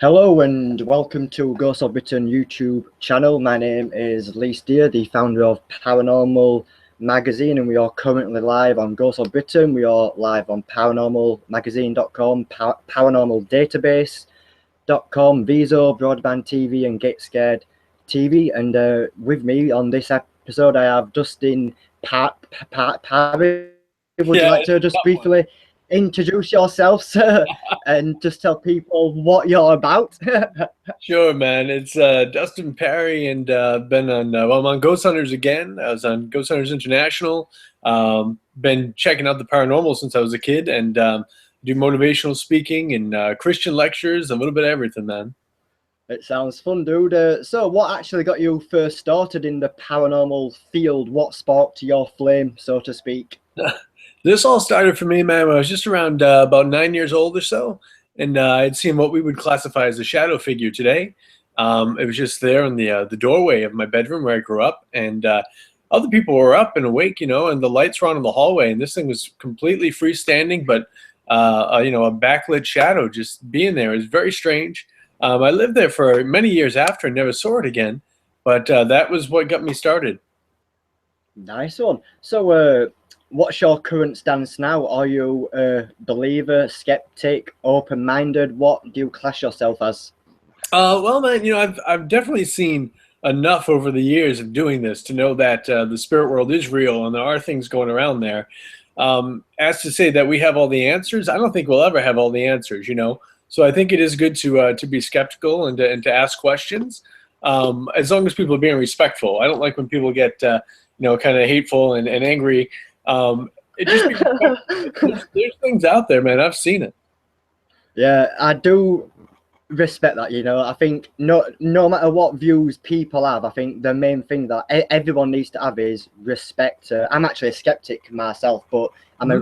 Hello and welcome to Ghost of Britain YouTube channel. My name is Lee Steer, the founder of Paranormal magazine, and we are currently live on Ghost of Britain. We are live on paranormalmagazine.com, paranormaldatabase.com, Viso, Broadband TV, and Get Scared TV. And with me on this episode, I have Dustin Pari. Would you like to just briefly introduce yourself, sir, and just tell people what you're about? Sure, man. It's Dustin Pari, and been on. Well, I'm on Ghost Hunters again. I was on Ghost Hunters International. Been checking out the paranormal since I was a kid, and do motivational speaking and Christian lectures, a little bit of everything, man. It sounds fun, dude. So, what actually got you first started in the paranormal field? What sparked your flame, so to speak? This all started for me, man, when I was just around about 9 years old or so, and I'd seen what we would classify as a shadow figure today. It was just there in the doorway of my bedroom where I grew up, and other people were up and awake, and the lights were on in the hallway, and this thing was completely freestanding, but a backlit shadow just being there. It was very strange. I lived there for many years after and never saw it again, but that was what got me started. Nice one. So, what's your current stance now? Are you a believer, skeptic, open-minded? What do you class yourself as? Well, man, I've definitely seen enough over the years of doing this to know that the spirit world is real and there are things going around there. As to say that we have all the answers, I don't think we'll ever have all the answers, So I think it is good to be skeptical and to ask questions, as long as people are being respectful. I don't like when people get kind of hateful and angry. It just there's things out there, man. I've seen it. Yeah, I do respect that. I think no matter what views people have, I think the main thing that everyone needs to have is respect. I'm actually a skeptic myself, but I'm a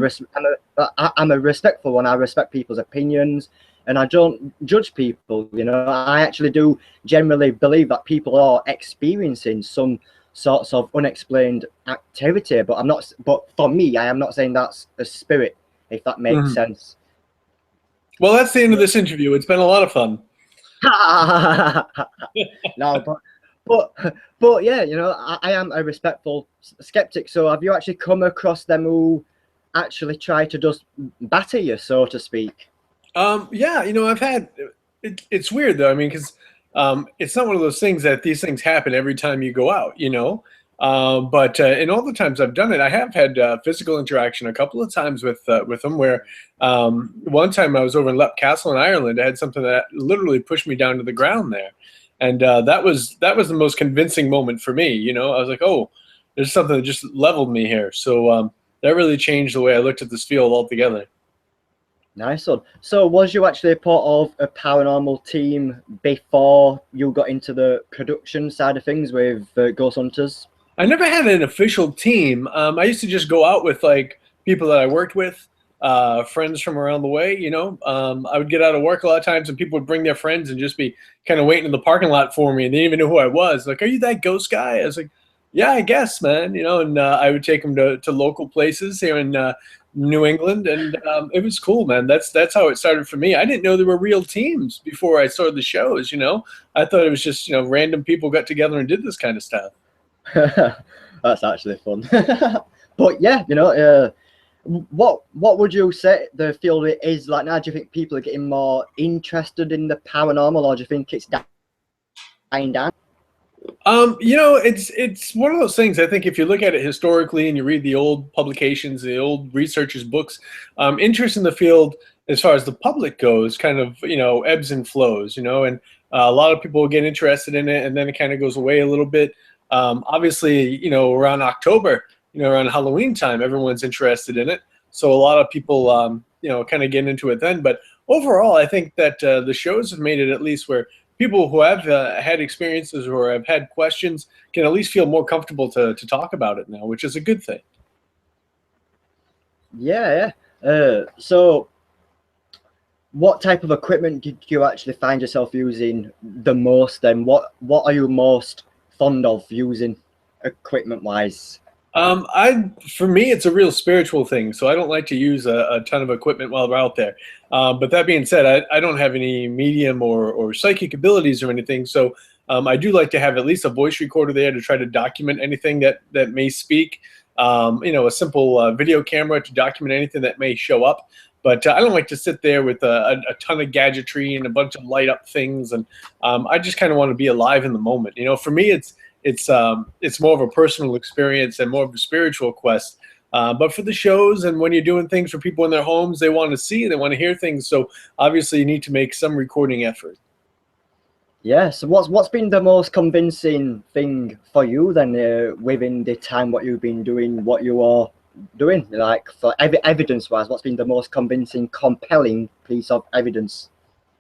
respectful one. I respect people's opinions, and I don't judge people. I actually do generally believe that people are experiencing some sorts of unexplained activity, but for me, I am not saying that's a spirit, if that makes sense. Well, that's the end of this interview. It's been a lot of fun. No, but yeah, I am a respectful skeptic. So have you actually come across them who actually try to just batter you, so to speak? Yeah, I've had it's weird though. I mean, because it's not one of those things that these things happen every time you go out, but in all the times I've done it, I have had physical interaction a couple of times with them, where one time I was over in Leap Castle in Ireland. I had something that literally pushed me down to the ground there, and that was the most convincing moment for me. I was like, oh, there's something that just leveled me here. So that really changed the way I looked at this field altogether. Nice one. So was you actually a part of a paranormal team before you got into the production side of things with Ghost Hunters? I never had an official team. I used to just go out with like people that I worked with, friends from around the way. I would get out of work a lot of times, and people would bring their friends and just be kind of waiting in the parking lot for me, and they didn't even know who I was. Like, are you that ghost guy? I was like, yeah, I guess, man. And I would take them to local places here in New England, and it was cool, man. That's how it started for me. I didn't know there were real teams before I started the shows. I thought it was just random people got together and did this kind of stuff. That's actually fun. But yeah, what would you say the field is like now? Do you think people are getting more interested in the paranormal, or do you think it's dying down? It's one of those things. I think if you look at it historically and you read the old publications, the old researchers' books, interest in the field as far as the public goes kind of, ebbs and flows, and a lot of people get interested in it, and then it kind of goes away a little bit. Obviously, around October, around Halloween time, everyone's interested in it. So a lot of people, kind of get into it then. But overall, I think that the shows have made it at least where people who have had experiences or have had questions can at least feel more comfortable to talk about it now, which is a good thing. Yeah. So what type of equipment did you actually find yourself using the most, and what are you most fond of using equipment wise? For me, it's a real spiritual thing, so I don't like to use a ton of equipment while we're out there. But that being said, I don't have any medium or psychic abilities or anything, so I do like to have at least a voice recorder there to try to document anything that may speak. A simple video camera to document anything that may show up. But I don't like to sit there with a ton of gadgetry and a bunch of light up things, and I just kind of want to be alive in the moment. For me, it's more of a personal experience and more of a spiritual quest. But for the shows and when you're doing things for people in their homes, they want to see, they want to hear things. So obviously you need to make some recording effort. Yeah. So what's been the most convincing thing for you then within the time what you've been doing, what you are doing, like for evidence-wise? What's been the most convincing, compelling piece of evidence?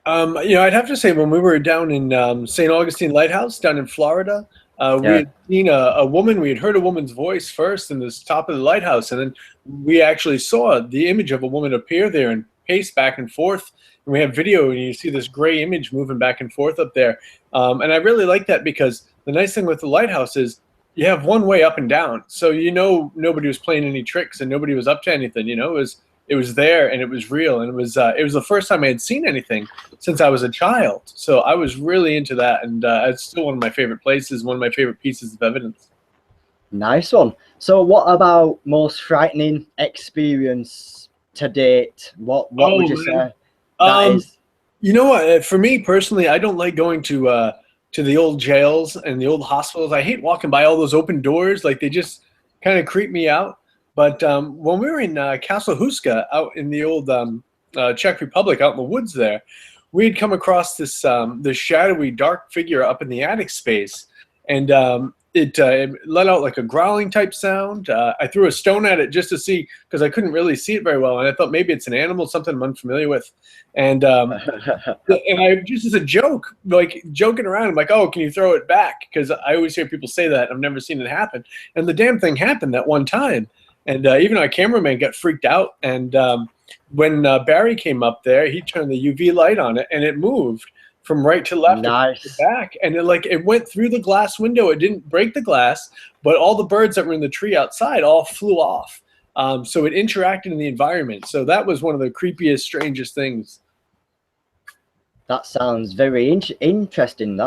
I'd have to say when we were down in St. Augustine Lighthouse down in Florida, we had seen a woman. We had heard a woman's voice first in this top of the lighthouse, and then we actually saw the image of a woman appear there and pace back and forth. And we have video, and you see this gray image moving back and forth up there. And I really like that because the nice thing with the lighthouse is you have one way up and down, so nobody was playing any tricks and nobody was up to anything. It was there and it was real, and it was the first time I had seen anything since I was a child. So I was really into that, and it's still one of my favorite places, one of my favorite pieces of evidence. Nice one. So what about most frightening experience to date? What would you say that is? You know what? For me personally, I don't like going to the old jails and the old hospitals. I hate walking by all those open doors. Like, they just kind of creep me out. But when we were in Castle Huska out in the old Czech Republic, out in the woods there, we had come across this shadowy, dark figure up in the attic space, and it let out like a growling type sound. I threw a stone at it just to see, because I couldn't really see it very well, and I thought maybe it's an animal, something I'm unfamiliar with. And and I just, as a joke, like joking around, I'm like, "Oh, can you throw it back?" Because I always hear people say that. I've never seen it happen, and the damn thing happened that one time. And even our cameraman got freaked out. And when Barry came up there, he turned the UV light on it, and it moved from right to left, Nice. to back. And it went through the glass window. It didn't break the glass, but all the birds that were in the tree outside all flew off. So it interacted in the environment. So that was one of the creepiest, strangest things. That sounds very interesting.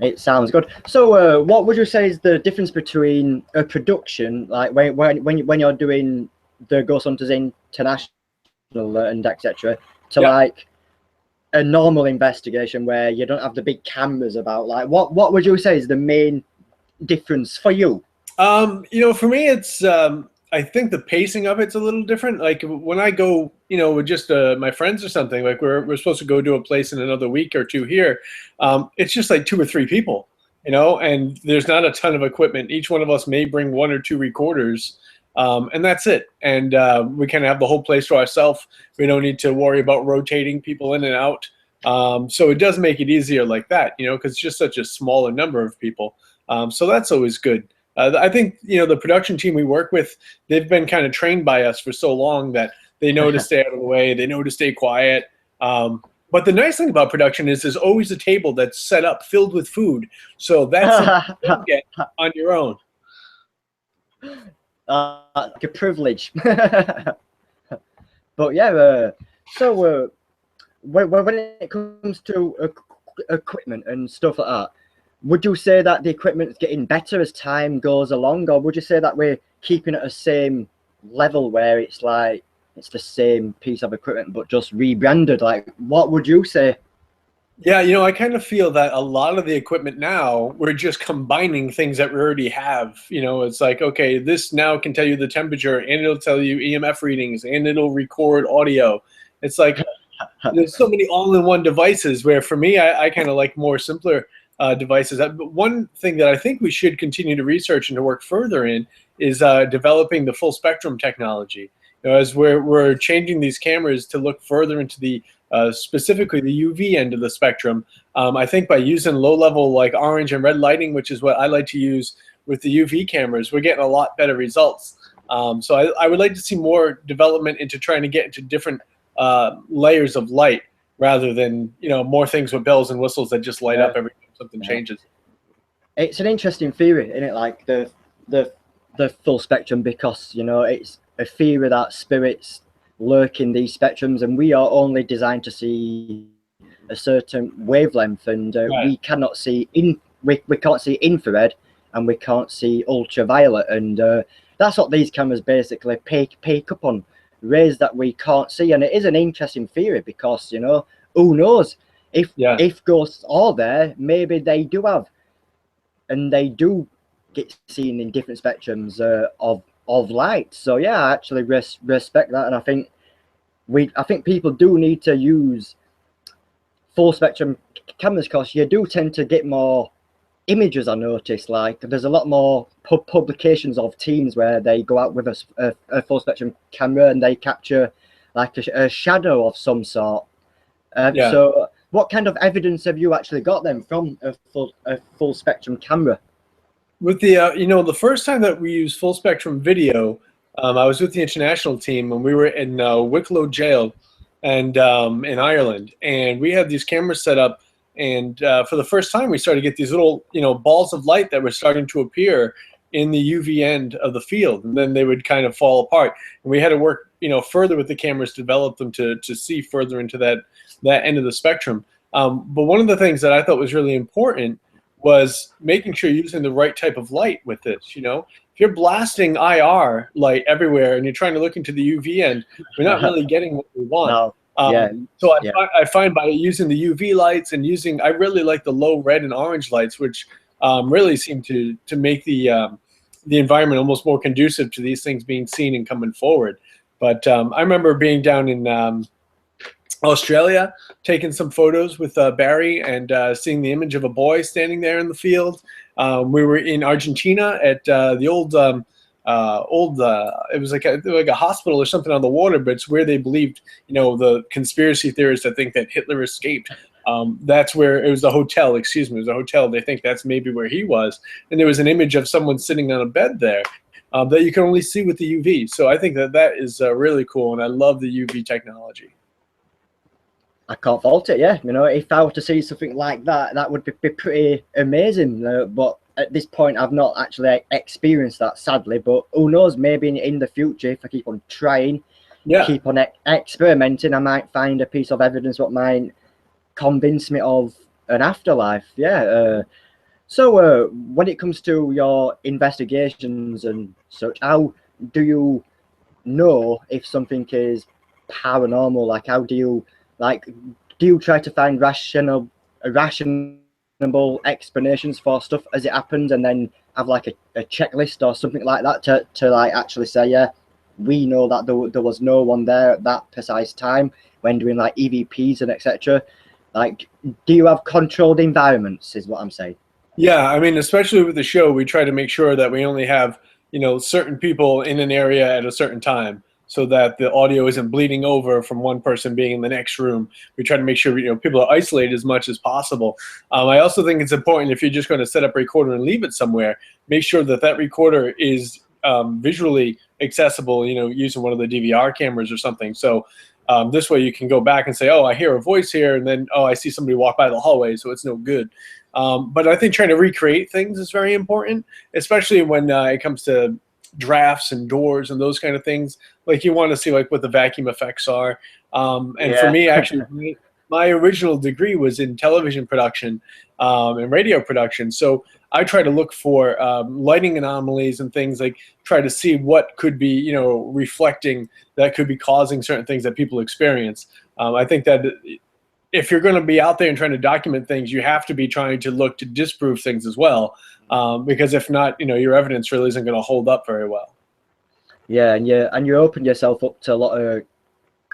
It sounds good. So, what would you say is the difference between a production, like when you're doing the Ghost Hunters International and etc., to like a normal investigation where you don't have the big cameras about? Like, what would you say is the main difference for you? For me, it's I think the pacing of it's a little different. Like when I go, with just my friends or something, like we're supposed to go to a place in another week or two here. It's just like 2 or 3 people, and there's not a ton of equipment. Each one of us may bring 1 or 2 recorders, and that's it. And we kind of have the whole place to ourselves. We don't need to worry about rotating people in and out. So it does make it easier like that, because it's just such a smaller number of people. So that's always good. I think, the production team we work with, they've been kind of trained by us for so long that they know to stay out of the way. They know to stay quiet. But the nice thing about production is there's always a table that's set up filled with food. So that's something you don't get on your own. Like a privilege. But yeah, so when it comes to equipment and stuff like that, would you say that the equipment is getting better as time goes along, or would you say that we're keeping it at the same level where it's like it's the same piece of equipment but just rebranded? Like, what would you say? Yeah, I kind of feel that a lot of the equipment now, we're just combining things that we already have. It's like, okay, this now can tell you the temperature, and it'll tell you EMF readings, and it'll record audio. It's like there's so many all-in-one devices, where for me, I kind of like more simpler devices. But one thing that I think we should continue to research and to work further in is developing the full spectrum technology. As we're changing these cameras to look further into the specifically the UV end of the spectrum. I think by using low-level like orange and red lighting, which is what I like to use with the UV cameras, we're getting a lot better results. So I would like to see more development into trying to get into different layers of light, rather than more things with bells and whistles that just light up every time something changes. It's an interesting theory, isn't it? Like the the full spectrum because, you know, it's a theory that spirits lurk in these spectrums, and we are only designed to see a certain wavelength, and we cannot see we can't see infrared, and we can't see ultraviolet, and that's what these cameras basically pick up on, rays that we can't see. And it is an interesting theory because, you know, who knows if ghosts are there, maybe they do have, and they do get seen in different spectrums of light. So yeah, I actually respect that, and I think people do need to use full spectrum cameras because you do tend to get more images. I noticed, like, there's a lot more publications of teams where they go out with a full spectrum camera and they capture like a shadow of some sort. So what kind of evidence have you actually got then from a full spectrum camera? With the you know, the first time that we used full spectrum video, I was with the international team and we were in Wicklow jail and in Ireland, and we had these cameras set up, and for the first time we started to get these little, you know, balls of light that were starting to appear in the UV end of the field, and then they would kind of fall apart, and we had to work, you know, further with the cameras to develop them to see further into that end of the spectrum. But one of the things that I thought was really important was making sure you're using the right type of light with this. You know, if you're blasting IR light everywhere and you're trying to look into the UV end, we're not really getting what we want. No. So I find by using the UV lights and I really like the low red and orange lights, which really seem to make the environment almost more conducive to these things being seen and coming forward. But I remember being down in Australia, taking some photos with Barry, and seeing the image of a boy standing there in the field. We were in Argentina at the old it was like a hospital or something on the water, but it's where they believed, you know, the conspiracy theorists that think that Hitler escaped. That's where it was a hotel. Excuse me, it was a hotel. They think that's maybe where he was, and there was an image of someone sitting on a bed there that you can only see with the UV. So I think that is really cool, and I love the UV technology. I can't fault it. Yeah, you know, if I were to see something like that, that would be pretty amazing. But at this point, I've not actually experienced that, sadly. But who knows? Maybe in the future, if I keep on trying, keep on experimenting, I might find a piece of evidence what might convince me of an afterlife. Yeah. So when it comes to your investigations and such, how do you know if something is paranormal? Like, how do you try to find rational explanations for stuff as it happens, and then have like a checklist or something like that to like actually say, yeah, we know that there was no one there at that precise time when doing like EVPs and etc. Like, do you have controlled environments is what I'm saying? Yeah, I mean, especially with the show, we try to make sure that we only have, you know, certain people in an area at a certain time, so that the audio isn't bleeding over from one person being in the next room. We try to make sure, you know, people are isolated as much as possible. I also think it's important, if you're just going to set up a recorder and leave it somewhere, make sure that recorder is visually accessible, you know, using one of the DVR cameras or something. So this way you can go back and say, oh, I hear a voice here, and then, oh, I see somebody walk by the hallway, so it's no good. But I think trying to recreate things is very important, especially when it comes to drafts and doors and those kind of things. Like, you want to see like what the vacuum effects are. For me, actually, my original degree was in television production and radio production. So I try to look for lighting anomalies and things, like try to see what could be, you know, reflecting that could be causing certain things that people experience. I think that if you're going to be out there and trying to document things, you have to be trying to look to disprove things as well. Because if not, you know, your evidence really isn't going to hold up very well. Yeah, and you open yourself up to a lot of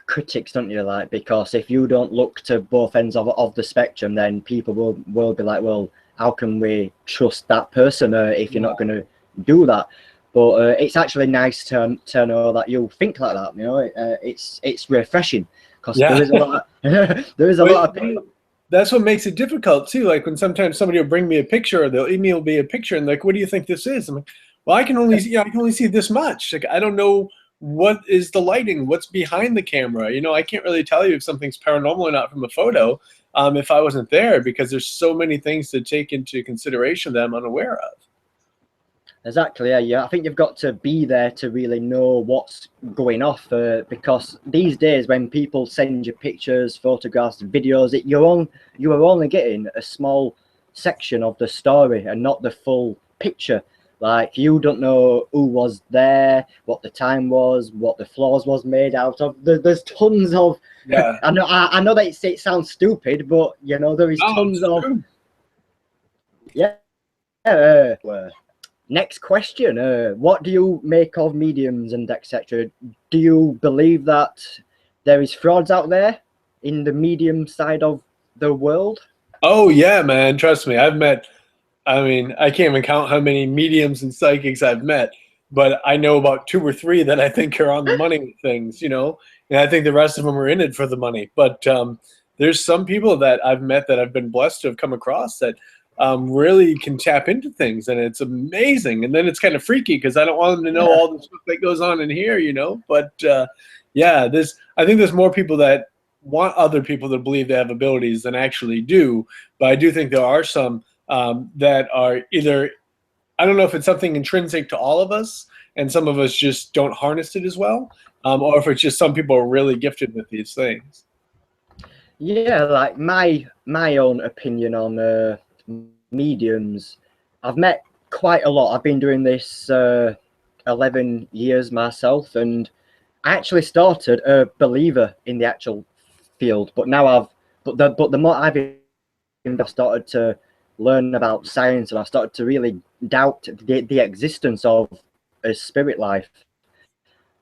critics, don't you? Like, because if you don't look to both ends of the spectrum, then people will be like, well, how can we trust that person if you're not going to do that? But it's actually nice to know that you think like that. You know, it's refreshing, because there is a lot. There is a lot of people. That's what makes it difficult too. Like, when sometimes somebody will bring me a picture, or they'll email me a picture, and like, what do you think this is? I'm like, well, I can only see this much. Like, I don't know what is the lighting, what's behind the camera. You know, I can't really tell you if something's paranormal or not from a photo if I wasn't there, because there's so many things to take into consideration that I'm unaware of. Exactly, yeah, yeah. I think you've got to be there to really know what's going off, because these days when people send you pictures, photographs, videos, you are only getting a small section of the story and not the full picture. Like, you don't know who was there, what the time was, what the floors was made out of. There's tons of. Yeah. I know that it sounds stupid, but you know there is Oh, tons it's of. true. Yeah. Next question. What do you make of mediums and etc.? Do you believe that there is frauds out there in the medium side of the world? Oh yeah, man. Trust me. I mean, I can't even count how many mediums and psychics I've met, but I know about 2 or 3 that I think are on the money with things, and I think the rest of them are in it for the money. But there's some people that I've met that I've been blessed to have come across that really can tap into things, and it's amazing. And then it's kind of freaky because I don't want them to know all the stuff that goes on in here. But yeah, I think there's more people that want other people to believe they have abilities than actually do. But I do think there are some that are either, I don't know if it's something intrinsic to all of us and some of us just don't harness it as well, or if it's just some people are really gifted with these things. Yeah, like my own opinion on mediums. I've met quite a lot. I've been doing this 11 years myself, and I actually started a believer in the actual field, but now the more I've started to learn about science, and I started to really doubt the existence of a spirit life.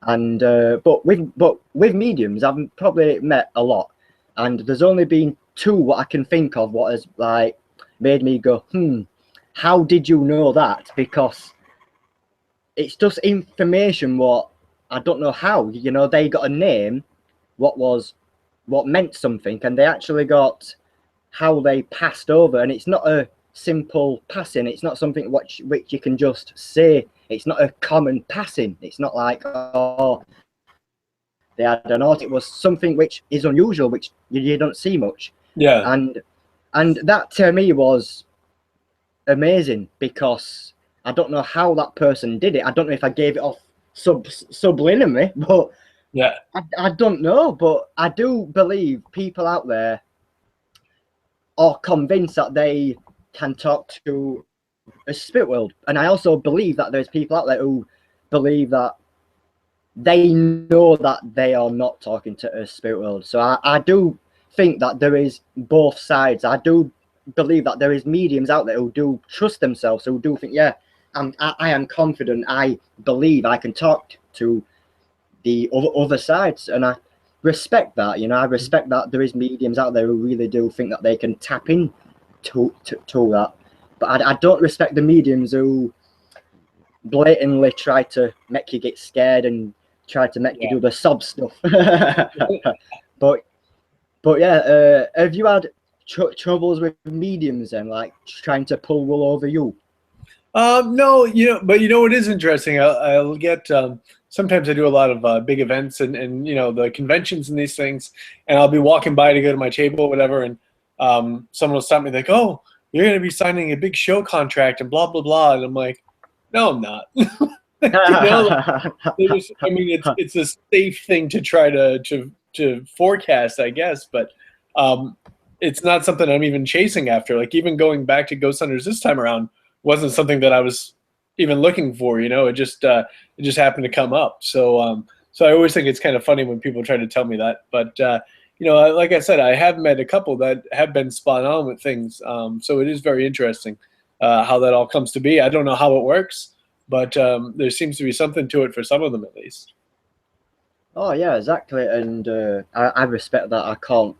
And but with mediums, I've probably met a lot, and there's only been 2 what I can think of what has like made me go, how did you know that? Because it's just information what I don't know how. They got a name, what meant something, and they actually got how they passed over, and it's not a simple passing. It's not something which you can just say. It's not a common passing. It's not like, oh, they had an art. It was something which is unusual, which you don't see much. Yeah. And that to me was amazing, because I don't know how that person did it. I don't know if I gave it off subliminally, but Yeah. I don't know. But I do believe people out there are convinced that they can talk to a spirit world, and I also believe that there's people out there who believe that they know that they are not talking to a spirit world. So I do think that there is both sides. I do believe that there is mediums out there who do trust themselves, who do think, yeah, I am confident, I believe I can talk to the other sides, and I respect that. I respect that there is mediums out there who really do think that they can tap in to that. But I don't respect the mediums who blatantly try to make you get scared and try to make you do the sob stuff. but yeah, have you had troubles with mediums and like trying to pull wool over you? No, but what is interesting? I'll get sometimes I do a lot of big events and the conventions and these things, and I'll be walking by to go to my table or whatever, and someone will stop me like, "Oh, you're going to be signing a big show contract and blah blah blah," and I'm like, "No, I'm not." I mean, it's a safe thing to try to forecast, I guess, but it's not something I'm even chasing after. Like, even going back to Ghost Hunters this time around wasn't something that I was even looking for. It just happened to come up. So so I always think it's kind of funny when people try to tell me that. But like I said, I have met a couple that have been spot on with things. So it is very interesting how that all comes to be. I don't know how it works, but there seems to be something to it for some of them at least. Oh yeah, exactly, and I respect that. I can't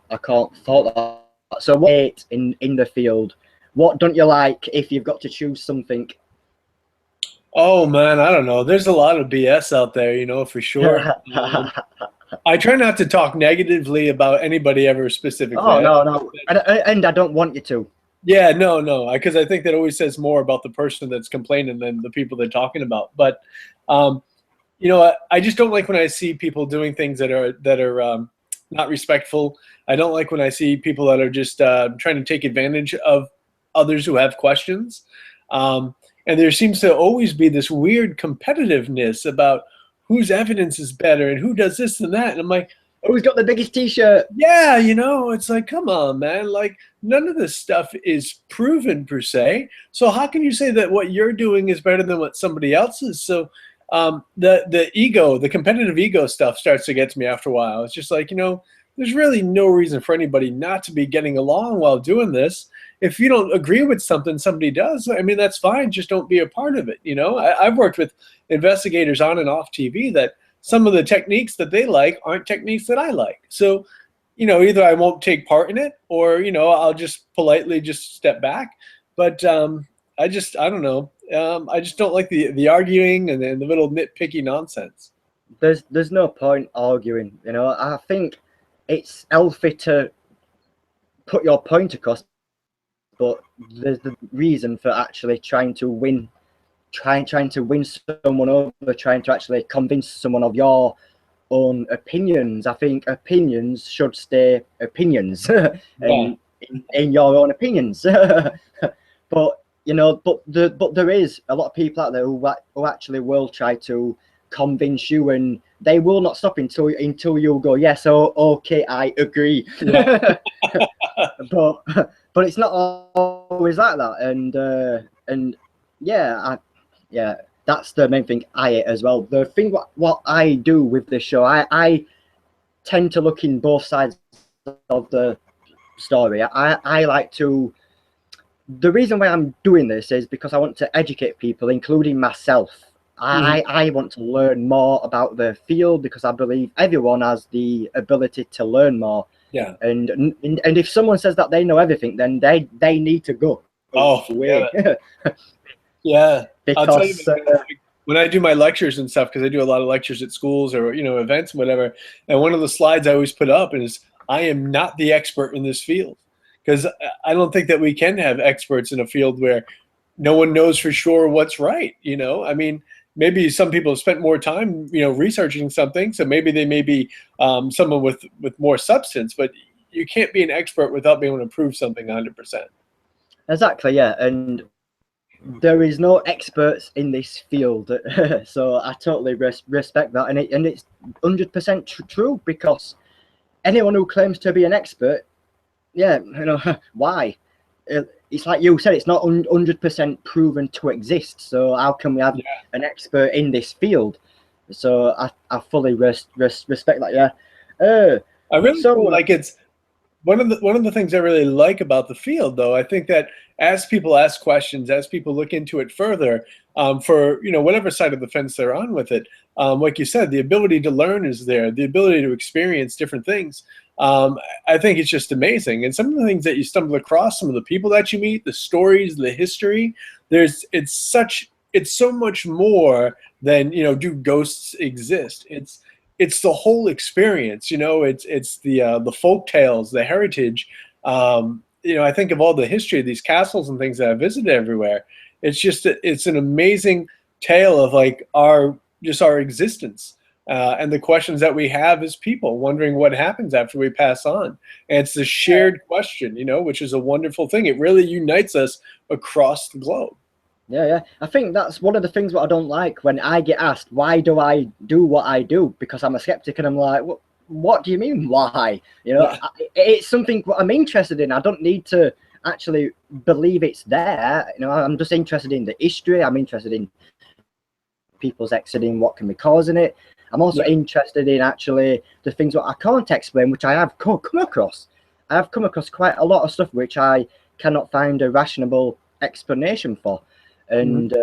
fault that. So what in the field? What don't you like if you've got to choose something? Oh man, I don't know. There's a lot of BS out there, for sure. I try not to talk negatively about anybody ever specifically. Oh no, and I don't want you to. Yeah, no, because I think that always says more about the person that's complaining than the people they're talking about. But I just don't like when I see people doing things that are not respectful. I don't like when I see people that are just trying to take advantage of others who have questions. and there seems to always be this weird competitiveness about whose evidence is better and who does this and that. And I'm like, Who's got the biggest T-shirt? yeah, you know, it's like, come on, man. Like, none of this stuff is proven per se. So how can you say that what you're doing is better than what somebody else is? So the ego, the competitive ego stuff starts to get to me after a while. It's just like, you know, there's really no reason for anybody not to be getting along while doing this. If you don't agree with something somebody does, I mean, that's fine. Just don't be a part of it. You know, I've worked with investigators on and off TV that some of the techniques that they like aren't techniques that I like. So, you know, either I won't take part in it or, you know, I'll just politely just step back. But I don't know. I just don't like the arguing and the little nitpicky nonsense. There's no point arguing. You know, I think it's healthy to put your point across, but there's the reason for actually trying to win. Trying to win someone over, trying to actually convince someone of your own opinions. I think opinions should stay opinions, in your own opinions. But you know, but there is a lot of people out there who actually will try to convince you, and they will not stop until you go, yes, okay, I agree. but it's not always like that, and yeah, that's the main thing I hate as well. The thing what I do with this show, I tend to look in both sides of the story. I like to. The reason why I'm doing this is because I want to educate people, including myself. I want to learn more about the field because I believe everyone has the ability to learn more. Yeah. And if someone says that they know everything, then they need to go away. Yeah. Yeah. Because I'll tell you, when I do my lectures and stuff, because I do a lot of lectures at schools or, you know, events and whatever, and one of the slides I always put up is, I am not the expert in this field. Because I don't think that we can have experts in a field where no one knows for sure what's right. You know, I mean, maybe some people have spent more time, you know, researching something, so maybe they may be someone with more substance, but you can't be an expert without being able to prove something 100%. Exactly, yeah, and there is no experts in this field, so I totally respect that, and it's 100% true, because anyone who claims to be an expert, yeah, you know, why? It's like you said, it's not 100% proven to exist. So how can we have an expert in this field? So I fully respect that. Yeah. I really feel like it's one of the things I really like about the field, though. I think that as people ask questions, as people look into it further, for, you know, whatever side of the fence they're on with it, like you said, the ability to learn is there, the ability to experience different things. I think it's just amazing. And some of the things that you stumble across, some of the people that you meet, the stories, the history, it's so much more than, you know, do ghosts exist? It's the whole experience, you know, it's the folk tales, the heritage. You know, I think of all the history of these castles and things that I visited everywhere. It's an amazing tale of like our existence. And the questions that we have as people, wondering what happens after we pass on. And it's the shared question, you know, which is a wonderful thing. It really unites us across the globe. Yeah. I think that's one of the things what I don't like when I get asked, why do I do what I do? Because I'm a skeptic, and I'm like, what do you mean, why? You know, it's something I'm interested in. I don't need to actually believe it's there. You know, I'm just interested in the history. I'm interested in people's exiting, what can be causing it. I'm also interested in actually the things that I can't explain, which I have come across. I have come across quite a lot of stuff which I cannot find a rational explanation for. And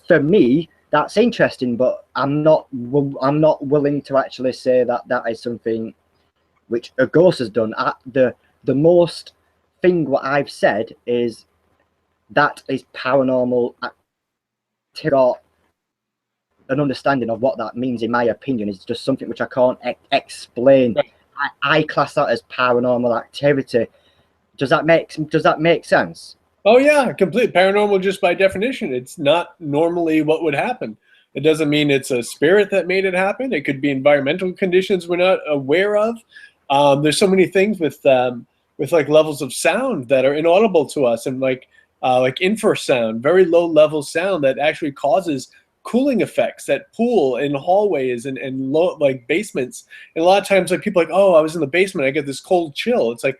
for me, that's interesting, but I'm not willing to actually say that that is something which a ghost has done. The most thing what I've said is that is paranormal activity. An understanding of what that means, in my opinion, is just something which I can't explain. I class that as paranormal activity. Does that make sense? Oh yeah, complete paranormal. Just by definition, it's not normally what would happen. It doesn't mean it's a spirit that made it happen. It could be environmental conditions we're not aware of. There's so many things with like levels of sound that are inaudible to us, and like like infrasound, very low level sound that actually causes cooling effects that pool in hallways and low, like basements. And a lot of times like people are like, oh, I was in the basement, I get this cold chill. It's like,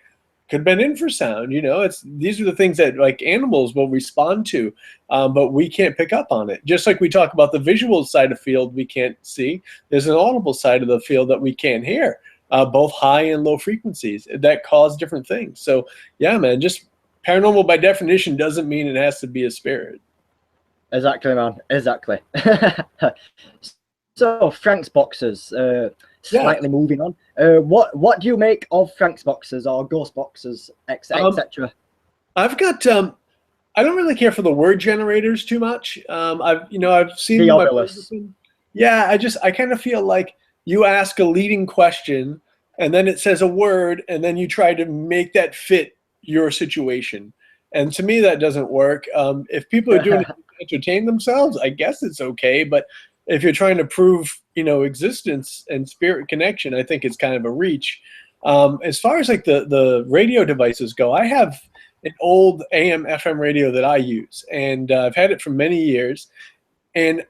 could have been infrasound, you know. These are the things that like animals will respond to, but we can't pick up on it. Just like we talk about the visual side of field we can't see, there's an audible side of the field that we can't hear, both high and low frequencies that cause different things. So yeah, man, just paranormal by definition doesn't mean it has to be a spirit. Exactly, man. Exactly. So Frank's boxes. Slightly moving on. What do you make of Frank's boxes or ghost boxes, etc.? I've got. I don't really care for the word generators too much. I've seen The them. obelisk. Yeah, I kind of feel like you ask a leading question, and then it says a word, and then you try to make that fit your situation. And to me, that doesn't work. If people are doing it to entertain themselves, I guess it's okay. But if you're trying to prove, existence and spirit connection, I think it's kind of a reach. As far as like the radio devices go, I have an old AM FM radio that I use, and I've had it for many years. And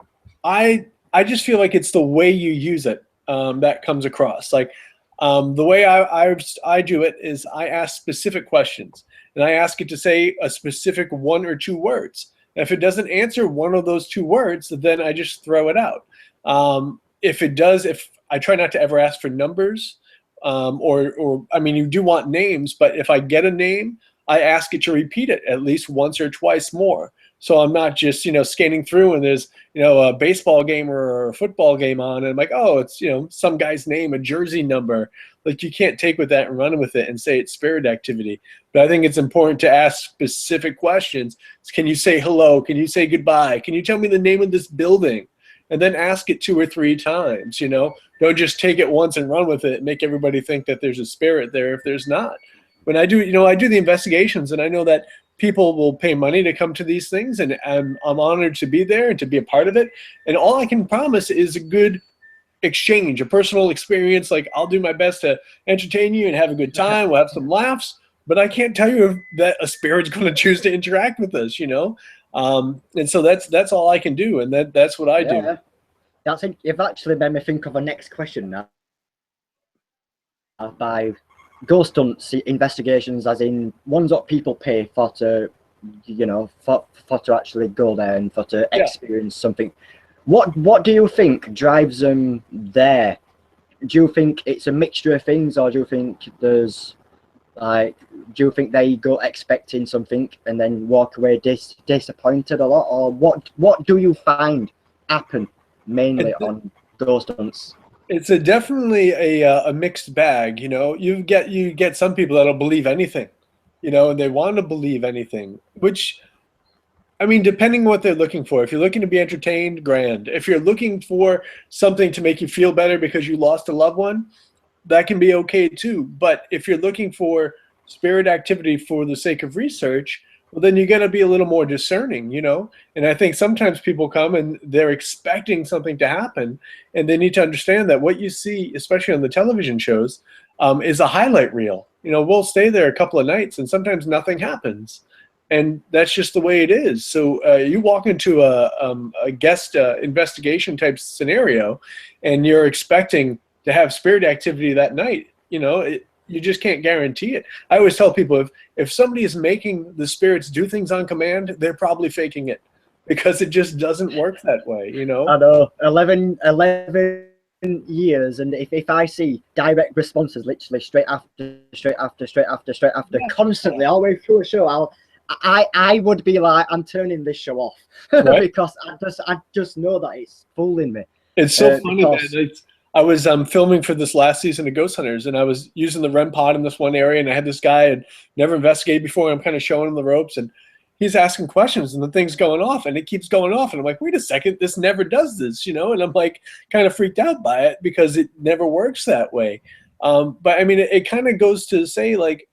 I just feel like it's the way you use it that comes across. Like the way I do it is I ask specific questions, and I ask it to say a specific 1 or 2 words. And if it doesn't answer one of those 2 words, then I just throw it out. If it does, if I try not to ever ask for numbers, or I mean, you do want names, but if I get a name, I ask it to repeat it at least once or twice more. So I'm not just, scanning through and there's, a baseball game or a football game on, and I'm like, oh, it's, some guy's name, a jersey number. Like, you can't take with that and run with it and say it's spirit activity. But I think it's important to ask specific questions. Can you say hello? Can you say goodbye? Can you tell me the name of this building? And then ask it 2 or 3 times, Don't just take it once and run with it and make everybody think that there's a spirit there if there's not. When I do, I do the investigations, and I know that people will pay money to come to these things, and I'm honored to be there and to be a part of it. And all I can promise is a good exchange, a personal experience. Like, I'll do my best to entertain you and have a good time. We'll have some laughs, but I can't tell you that a spirit's going to choose to interact with us, And so that's all I can do, and that's what I do. That's it. You've actually made me think of a next question now. By ghost hunts investigations, as in ones that people pay for to, for to actually go there and for to experience something. What do you think drives them there? Do you think it's a mixture of things, or do you think there's do you think they go expecting something and then walk away disappointed a lot, or what do you find happen mainly on ghost hunts? It's definitely a mixed bag. You get some people that'll believe anything, and they want to believe anything, which, I mean, depending on what they're looking for. If you're looking to be entertained, grand. If you're looking for something to make you feel better because you lost a loved one, that can be okay too. But if you're looking for spirit activity for the sake of research, well, then you got to be a little more discerning, And I think sometimes people come and they're expecting something to happen, and they need to understand that what you see, especially on the television shows, is a highlight reel. We'll stay there a couple of nights, and sometimes nothing happens, and that's just the way it is. So you walk into a guest investigation type scenario, and you're expecting to have spirit activity that night. You just can't guarantee it. I always tell people, if somebody is making the spirits do things on command, they're probably faking it, because it just doesn't work that way, I know, 11 years, and if I see direct responses literally straight after, constantly all the way through a show, I would be like, I'm turning this show off. Right? Because I just know that it's fooling me. It's so funny that I was filming for this last season of Ghost Hunters, and I was using the REM pod in this one area, and I had this guy I'd never investigated before, and I'm kind of showing him the ropes, and he's asking questions, and the thing's going off, and it keeps going off, and I'm like, wait a second, this never does this, and I'm like kind of freaked out by it because it never works that way. But I mean, it kind of goes to say, like,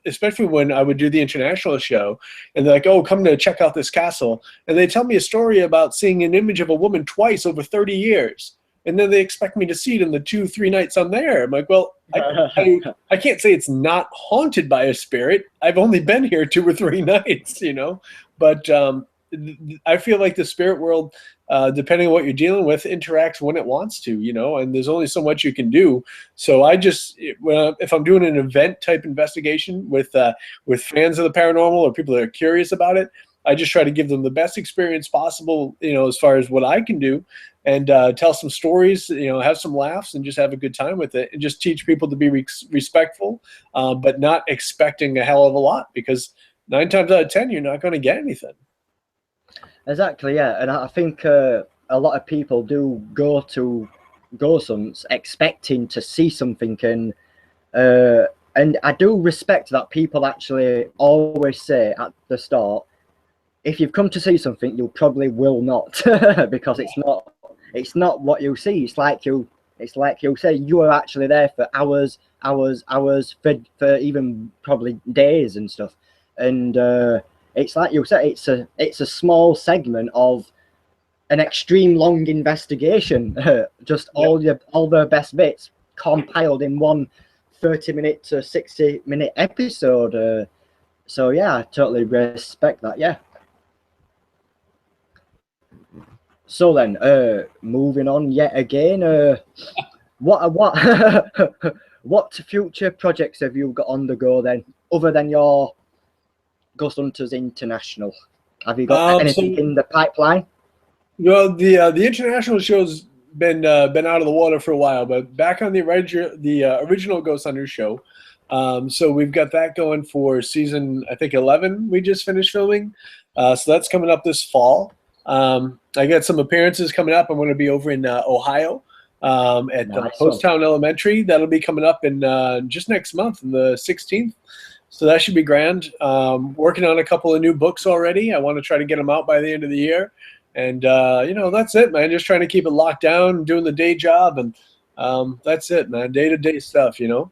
especially when I would do the international show, and they're like, oh, come to check out this castle, and they tell me a story about seeing an image of a woman twice over 30 years. and then they expect me to see it in the 2-3 nights I'm there. I'm like, well, I can't say it's not haunted by a spirit. I've only been here 2 or 3 nights, you know, but I feel like the spirit world, depending on what you're dealing with, interacts when it wants to, you know, and there's only so much you can do. So I just, if I'm doing an event type investigation with fans of the paranormal or people that are curious about it, I just try to give them the best experience possible, you know, as far as what I can do, and tell some stories, you know, have some laughs, and just have a good time with it, and just teach people to be respectful, but not expecting a hell of a lot, because 9 times out of 10, you're not going to get anything. Exactly, yeah. And I think a lot of people do go to Ghosts expecting to see something, and I do respect that people actually always say at the start, if you've come to see something, you probably will not, because it's not what you see. It's like you say, you are actually there for hours, for even probably days and stuff. And it's like you said, it's a small segment of an extreme long investigation. Just all the best bits compiled in one 30-minute to 60-minute episode. So yeah, I totally respect that. Yeah. So then, moving on yet again, what future projects have you got on the go then, other than your Ghost Hunters International? Have you got anything in the pipeline? Well, the international show's been out of the water for a while, but back on the original Ghost Hunters show. So we've got that going for season, I think 11. We just finished filming, so that's coming up this fall. I got some appearances coming up. I'm going to be over in Ohio at Poasttown Elementary. That'll be coming up in just next month, on the 16th. So that should be grand. Working on a couple of new books already. I want to try to get them out by the end of the year. And, you know, that's it, man. Just trying to keep it locked down, doing the day job. And that's it, man. Day-to-day stuff, you know.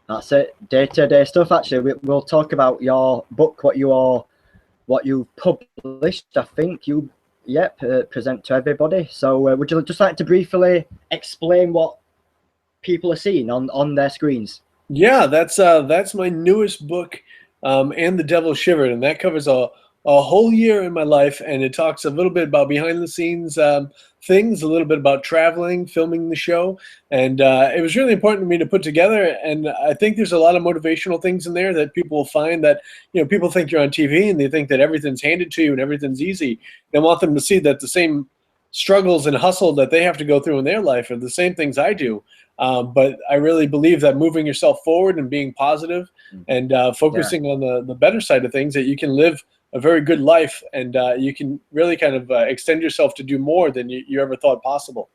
That's it. Day-to-day stuff. Actually, we'll talk about your book, what you published. I think you present to everybody. So would you just like to briefly explain what people are seeing on their screens? Yeah, that's my newest book, And the Devil Shivered, and that covers a whole year in my life, and it talks a little bit about behind the scenes things, a little bit about traveling, filming the show, and it was really important to me to put together. And I think there's a lot of motivational things in there that people will find that, you know, people think you're on TV and they think that everything's handed to you and everything's easy. I want them to see that the same struggles and hustle that they have to go through in their life are the same things I do. But I really believe that moving yourself forward and being positive and focusing on the better side of things, that you can live a very good life, and you can really kind of extend yourself to do more than you ever thought possible.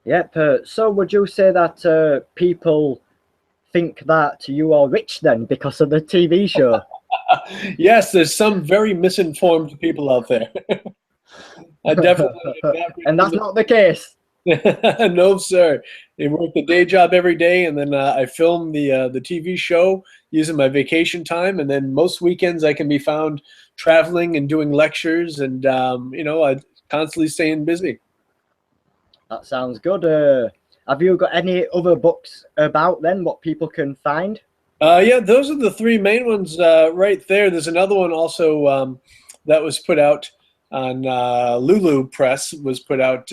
Yep. So would you say that people think that you are rich then because of the TV show? Yes, there's some very misinformed people out there. I definitely. And that's not the case. No, sir. I work the day job every day, and then I film the TV show using my vacation time, and then most weekends I can be found traveling and doing lectures, and you know, I constantly staying busy. That sounds good. Have you got any other books about then what people can find? Yeah, those are the 3 main ones right there. There's another one also that was put out on Lulu Press, was put out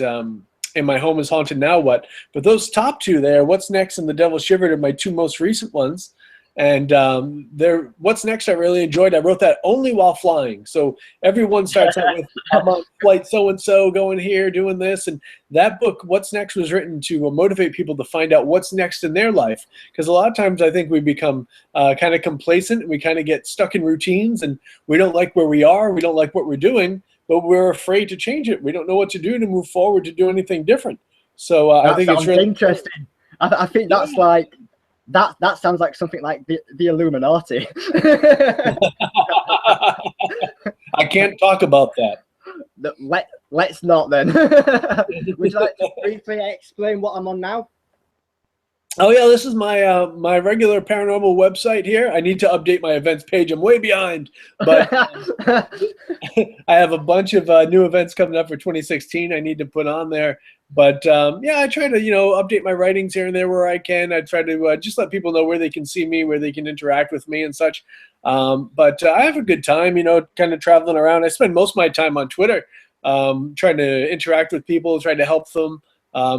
in My Home is Haunted Now What. But those top 2 there, What's Next and The Devil Shivered, are my 2 most recent ones. And What's Next I really enjoyed. I wrote that only while flying. So everyone starts out with, I'm on flight so-and-so, going here, doing this. And that book, What's Next, was written to motivate people to find out what's next in their life. Because a lot of times I think we become kind of complacent, and we kind of get stuck in routines, and we don't like where we are, we don't like what we're doing, but we're afraid to change it. We don't know what to do to move forward, to do anything different. So I think it's really interesting. I think that's like, that sounds like something like the Illuminati. I can't talk about that. Let's not then. Would you like to briefly explain what I'm on now? Oh yeah, this is my my regular paranormal website here. I need to update my events page. I'm way behind, but I have a bunch of new events coming up for 2016 I need to put on there. But yeah, I try to, update my writings here and there where I can. I try to just let people know where they can see me, where they can interact with me and such. But I have a good time, kind of traveling around. I spend most of my time on Twitter, trying to interact with people, trying to help them,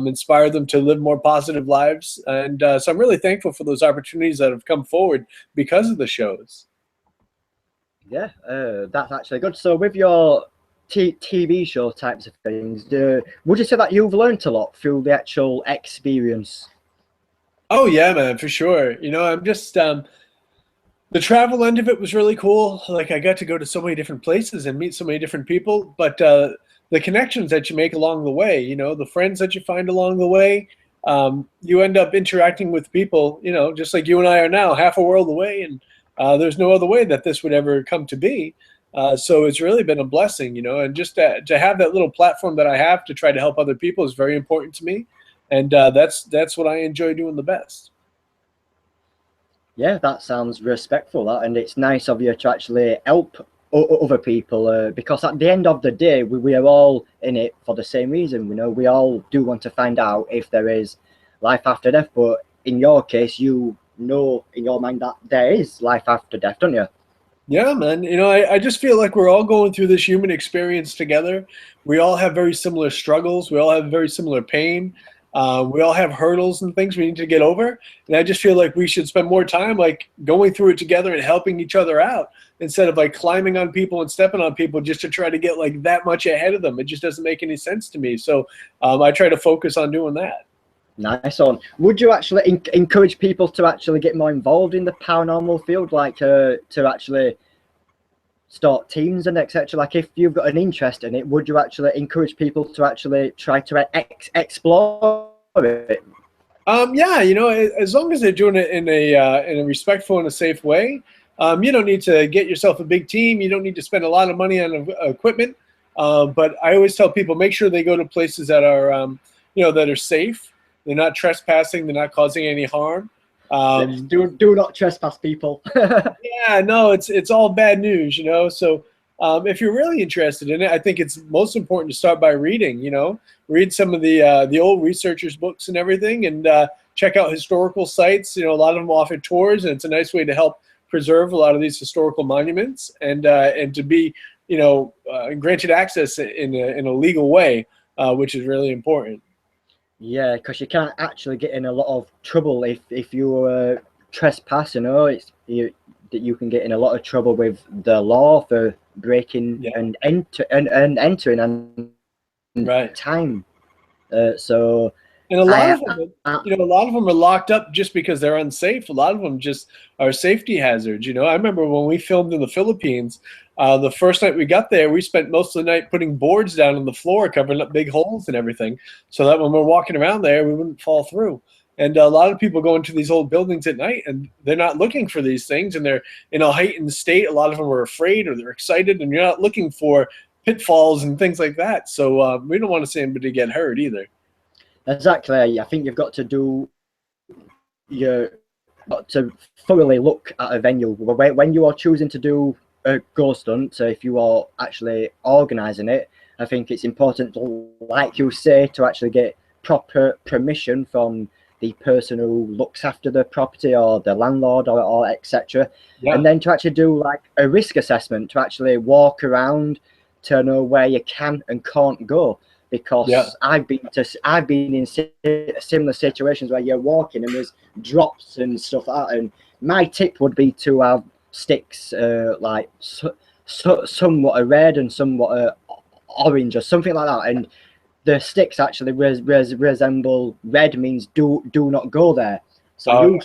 inspire them to live more positive lives. And so I'm really thankful for those opportunities that have come forward because of the shows. Yeah, that's actually good. So with your TV show types of things, would you say that you've learned a lot through the actual experience? Oh yeah, man, for sure. I'm just the travel end of it was really cool. Like I got to go to so many different places and meet so many different people, but the connections that you make along the way, the friends that you find along the way, you end up interacting with people, just like you and I are now, half a world away, and there's no other way that this would ever come to be. So it's really been a blessing, and just to have that little platform that I have to try to help other people is very important to me. And that's what I enjoy doing the best. Yeah, that sounds respectful, and it's nice of you to actually help other people, because at the end of the day, we are all in it for the same reason. We all do want to find out if there is life after death, but in your case, in your mind that there is life after death, don't you? Yeah, man. I just feel like we're all going through this human experience together. We all have very similar struggles. We all have very similar pain. We all have hurdles and things we need to get over. And I just feel like we should spend more time like going through it together and helping each other out instead of like climbing on people and stepping on people just to try to get like that much ahead of them. It just doesn't make any sense to me. So I try to focus on doing that. Nice one. Would you actually encourage people to actually get more involved in the paranormal field, like to actually start teams and etc.? Like if you've got an interest in it, would you actually encourage people to actually try to explore it? Yeah, as long as they're doing it in a respectful and a safe way. You don't need to get yourself a big team. You don't need to spend a lot of money on equipment. But I always tell people, make sure they go to places that are that are safe. They're not trespassing. They're not causing any harm. Do not trespass, people. Yeah, no, it's all bad news, So if you're really interested in it, I think it's most important to start by reading. Read some of the old researchers' books and everything, and check out historical sites. A lot of them offer tours, and it's a nice way to help preserve a lot of these historical monuments, and to be granted access in a legal way, which is really important. Yeah, because you can't actually get in a lot of trouble if you trespass. You can get in a lot of trouble with the law for breaking and entering and right time. So and a lot of them, a lot of them are locked up just because they're unsafe. A lot of them just are safety hazards. I remember when we filmed in the Philippines, the first night we got there, we spent most of the night putting boards down on the floor, covering up big holes and everything, so that when we're walking around there, we wouldn't fall through. And a lot of people go into these old buildings at night, and they're not looking for these things, and they're in a heightened state. A lot of them are afraid or they're excited, and you're not looking for pitfalls and things like that. So we don't want to see anybody get hurt either. Exactly. I think you've got to thoroughly look at a venue when you are choosing to do a ghost hunt. So if you are actually organizing it, I think it's important, like you say, to actually get proper permission from the person who looks after the property or the landlord or etc. And then to actually do like a risk assessment, to actually walk around to know where you can and can't go. Because I've been in similar situations where you're walking and there's drops and stuff like that. And my tip would be to have sticks like somewhat red and somewhat orange or something like that. And the sticks actually resemble red, means do not go there. So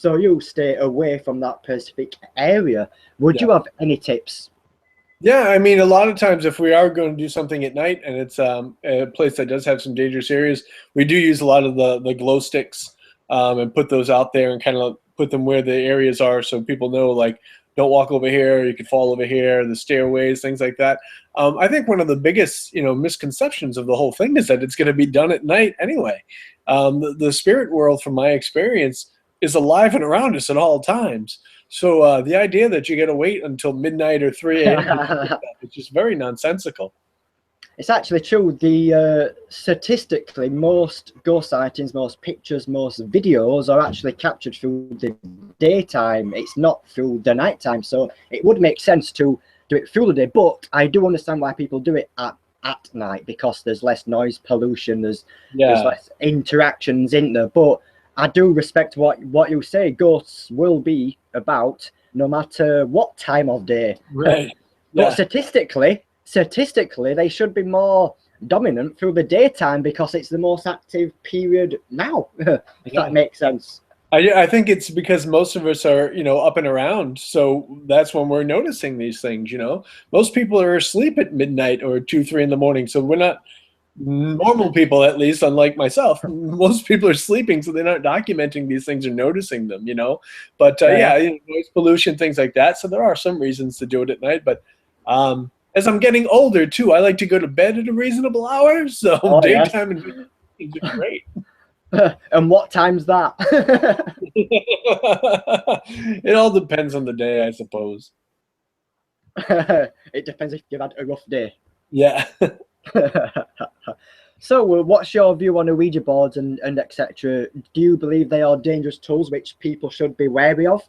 you stay away from that specific area. Would you have any tips? Yeah, I mean, a lot of times if we are going to do something at night and it's a place that does have some dangerous areas, we do use a lot of the glow sticks and put those out there and kind of put them where the areas are so people know, like, don't walk over here, you could fall over here, the stairways, things like that. I think one of the biggest, misconceptions of the whole thing is that it's going to be done at night anyway. The spirit world, from my experience, is alive and around us at all times. So the idea that you got to wait until midnight or 3 a.m. it's just very nonsensical. It's actually true. The statistically, most ghost sightings, most pictures, most videos are actually captured through the daytime. It's not through the nighttime. So it would make sense to do it through the day. But I do understand why people do it at night, because there's less noise pollution, there's less interactions in there. But I do respect what you say. Ghosts will be about no matter what time of day. Right. But statistically, they should be more dominant through the daytime because it's the most active period now. If that makes sense. I think it's because most of us are, up and around. So that's when we're noticing these things, Most people are asleep at midnight or 2, 3 in the morning. So we're not normal people, at least, unlike myself. Most people are sleeping, so they're not documenting these things or noticing them, But noise pollution, things like that. So there are some reasons to do it at night. But as I'm getting older, too, I like to go to bed at a reasonable hour. So daytime and things are great. And what time's that? It all depends on the day, I suppose. It depends if you've had a rough day. Yeah. So, what's your view on Ouija boards and etc.? Do you believe they are dangerous tools which people should be wary of?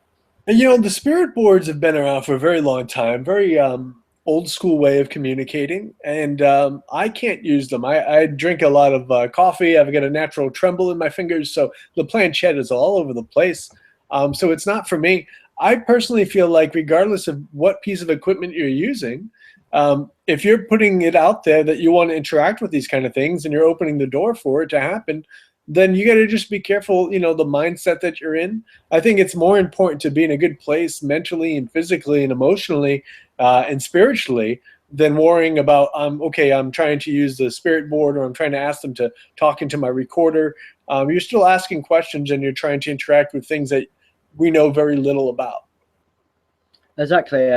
And, the spirit boards have been around for a very long time. Very old school way of communicating, and I can't use them. I drink a lot of coffee. I've got a natural tremble in my fingers, so the planchette is all over the place. So it's not for me. I personally feel like regardless of what piece of equipment you're using, if you're putting it out there that you want to interact with these kind of things and you're opening the door for it to happen, then you got to just be careful, the mindset that you're in. I think it's more important to be in a good place mentally and physically and emotionally and spiritually than worrying about, I'm trying to use the spirit board, or I'm trying to ask them to talk into my recorder. You're still asking questions and you're trying to interact with things that we know very little about. Exactly.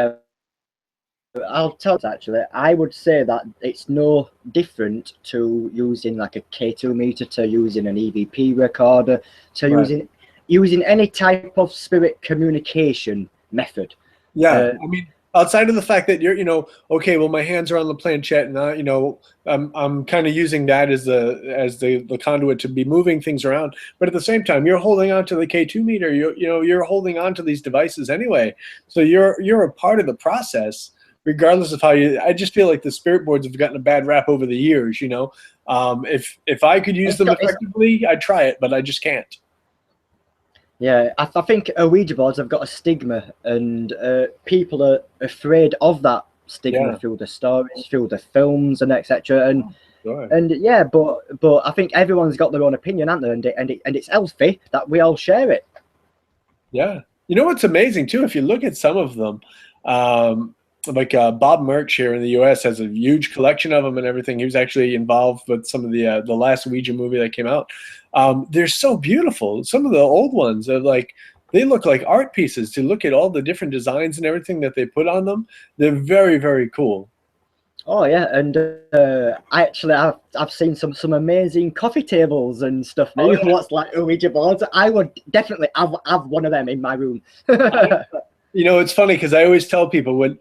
I'll tell you, actually, I would say that it's no different to using like a K2 meter, to using an EVP recorder, to using any type of spirit communication method. Yeah, I mean, outside of the fact that you're, my hands are on the planchette, and I'm kind of using that as the conduit to be moving things around. But at the same time, you're holding on to the K2 meter. You're holding on to these devices anyway, so you're a part of the process. Regardless of how I just feel like the spirit boards have gotten a bad rap over the years. If I could use them effectively, I'd try it, but I just can't. Yeah, I think Ouija boards have got a stigma, and people are afraid of that stigma through the stories, through the films, and etc. And yeah, but I think everyone's got their own opinion, haven't they? And it's healthy that we all share it. Yeah, what's amazing too, if you look at some of them. Like Bob Murch here in the U.S. has a huge collection of them and everything. He was actually involved with some of the last Ouija movie that came out. They're so beautiful. Some of the old ones are they look like art pieces. To look at all the different designs and everything that they put on them, they're very, very cool. Oh yeah, and I've seen some amazing coffee tables and stuff. What's like Ouija boards? I would definitely have one of them in my room. It's funny because I always tell people when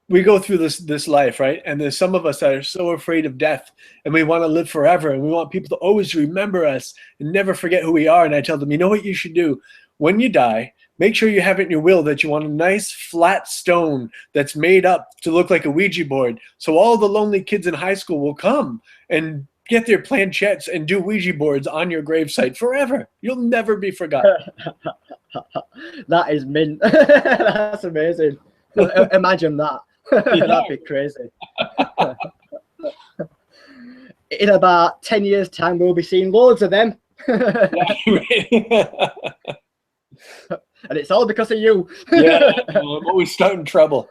we go through this life, right? And there's some of us that are so afraid of death, and we want to live forever, and we want people to always remember us and never forget who we are. And I tell them, what you should do when you die? Make sure you have it in your will that you want a nice flat stone that's made up to look like a Ouija board. So all the lonely kids in high school will come and get their planchettes and do Ouija boards on your gravesite forever. You'll never be forgotten. That is mint. That's amazing. Imagine that. That'd be crazy. In about 10 years' time, we'll be seeing loads of them. And it's all because of you. Yeah, I'm always starting trouble.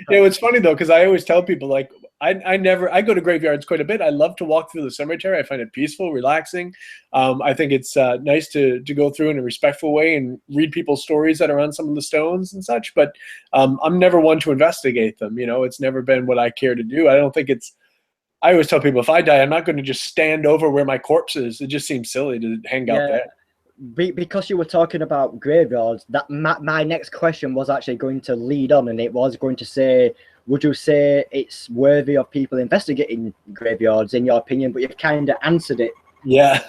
It's funny though, because I always tell people, like, I go to graveyards quite a bit. I love to walk through the cemetery. I find it peaceful, relaxing. I think it's nice to go through in a respectful way and read people's stories that are on some of the stones and such. But I'm never one to investigate them. It's never been what I care to do. I don't think I always tell people, if I die, I'm not going to just stand over where my corpse is. It just seems silly to hang out there. Because you were talking about graveyards, that my next question was actually going to lead on, and it was going to say, would you say it's worthy of people investigating graveyards, in your opinion? But you've kind of answered it. Yeah.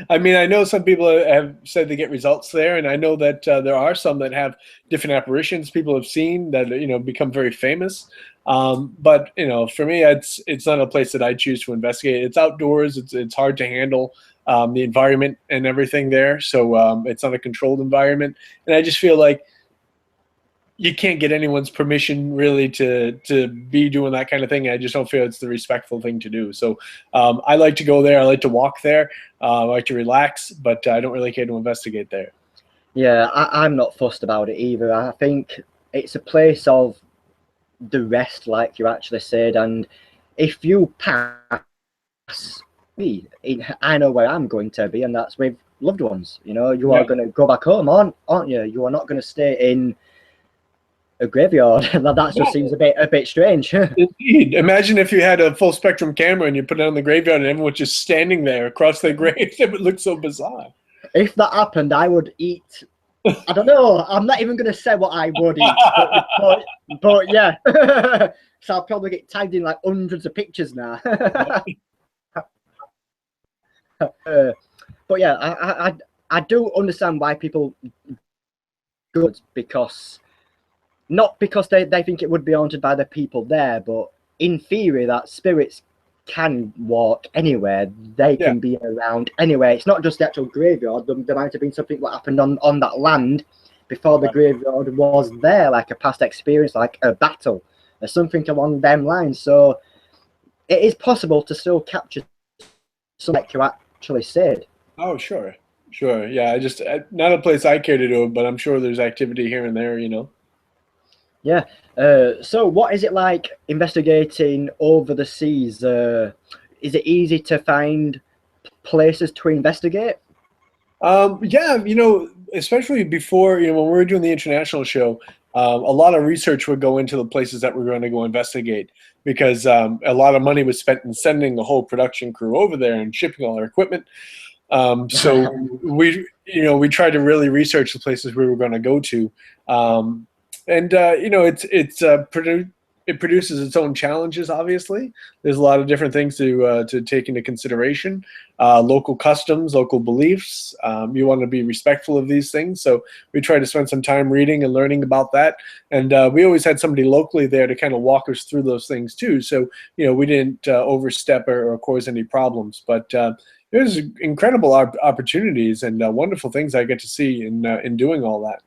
I mean, I know some people have said they get results there, and I know that there are some that have different apparitions people have seen that, you know, become very famous. But, you know, for me, it's not a place that I choose to investigate. It's outdoors. It's hard to handle the environment and everything there. So it's not a controlled environment. And I just feel like you can't get anyone's permission really to be doing that kind of thing. I just don't feel it's the respectful thing to do. So I like to go there. I like to walk there. I like to relax, but I don't really care to investigate there. Yeah, I'm not fussed about it either. I think it's a place of the rest, like you actually said. And if you pass me, I know where I'm going to be, and that's with loved ones. You know, you are going to go back home, aren't you? You are not going to stay in a graveyard. That just seems a bit strange. Indeed. Imagine if you had a full spectrum camera and you put it on the graveyard and everyone was just standing there across their grave. It would look so bizarre. If that happened, I would eat. I don't know. I'm not even going to say what I would eat, but yeah. So I'll probably get tagged in like hundreds of pictures now. But yeah, I do understand why people go, because not because they think it would be haunted by the people there, but in theory that spirits can walk anywhere. They can be around anywhere. It's not just the actual graveyard. There might have been something that happened on that land before the graveyard was there, like a past experience, like a battle or something along them lines. So it is possible to still capture something like you actually said. Oh, sure. Yeah, I just not a place I care to do, but I'm sure there's activity here and there, you know. Yeah. So what is it like investigating over the seas? Is it easy to find places to investigate? Yeah, you know, especially before, you know, when we were doing the international show, a lot of research would go into the places that we're going to go investigate, because a lot of money was spent in sending the whole production crew over there and shipping all our equipment. So we tried to really research the places we were going to go to. And you know, it produces its own challenges. Obviously, there's a lot of different things to take into consideration. Local customs, local beliefs. You want to be respectful of these things, so we try to spend some time reading and learning about that. And we always had somebody locally there to kind of walk us through those things too. So you know, we didn't overstep or cause any problems. But there's incredible opportunities and wonderful things I get to see in doing all that.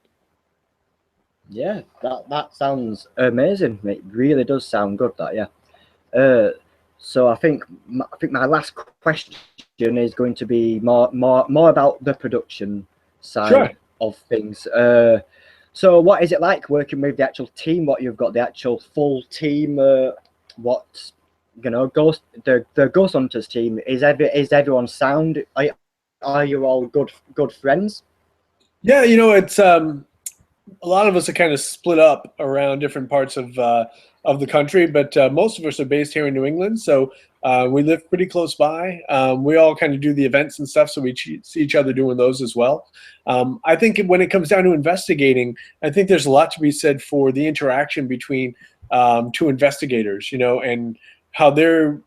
Yeah, that sounds amazing. It really does sound good. That, yeah. So I think my last question is going to be more about the production side of things. So what is it like working with the actual team? What you've got, the actual full team? What, you know, the Ghost Hunters team, is everyone sound? Are you all good friends? Yeah, you know, it's a lot of us are kind of split up around different parts of the country, but most of us are based here in New England, so we live pretty close by. We all kind of do the events and stuff, so we see each other doing those as well. I think when it comes down to investigating, I think there's a lot to be said for the interaction between two investigators, you know, and how their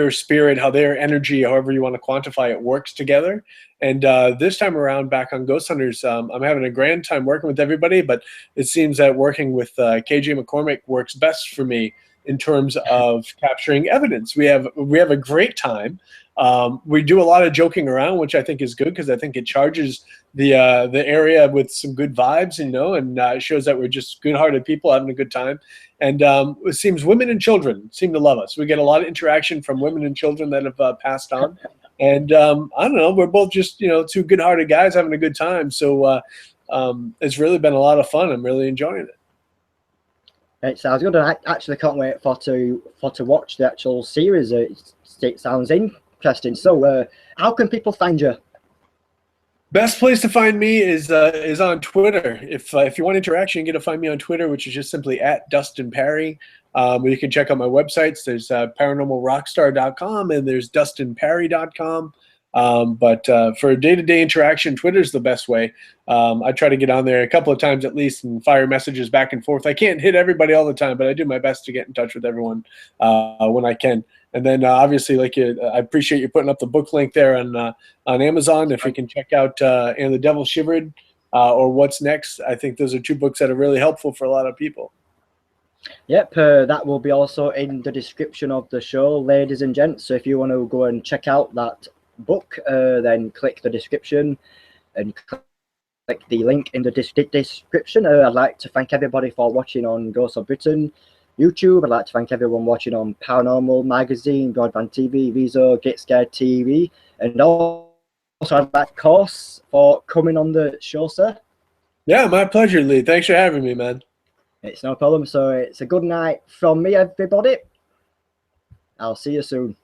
spirit, how their energy, however you want to quantify it, works together. And this time around, back on Ghost Hunters, I'm having a grand time working with everybody, but it seems that working with KJ McCormick works best for me in terms of capturing evidence. We have a great time. We do a lot of joking around, which I think is good, because I think it charges the area with some good vibes, you know, and it shows that we're just good-hearted people having a good time. And it seems women and children seem to love us. We get a lot of interaction from women and children that have passed on. And I don't know, we're both just, you know, two good-hearted guys having a good time. So it's really been a lot of fun. I'm really enjoying it. It sounds good. I actually can't wait for to watch the actual series. It sounds interesting. So how can people find you? Best place to find me is on Twitter. If you want interaction, you get to find me on Twitter, which is just simply @Dustin Pari. You can check out my websites. There's paranormalrockstar.com and there's dustinpari.com. But for day-to-day interaction, Twitter's the best way. I try to get on there a couple of times at least and fire messages back and forth. I can't hit everybody all the time, but I do my best to get in touch with everyone when I can. And then obviously, like I appreciate you putting up the book link there on Amazon. If you can check out And the Devil Shivered or What's Next, I think those are two books that are really helpful for a lot of people. Yep, that will be also in the description of the show, ladies and gents. So if you want to go and check out that book, then click the description and click the link in the description. I'd like to thank everybody for watching on Ghosts of Britain YouTube. I'd like to thank everyone watching on Paranormal Magazine, Broadband TV, Viso, Get Scared TV, and also I'd like to course for coming on the show, sir. Yeah, my pleasure, Lee. Thanks for having me, man. It's no problem. So it's a good night from me, everybody. I'll see you soon.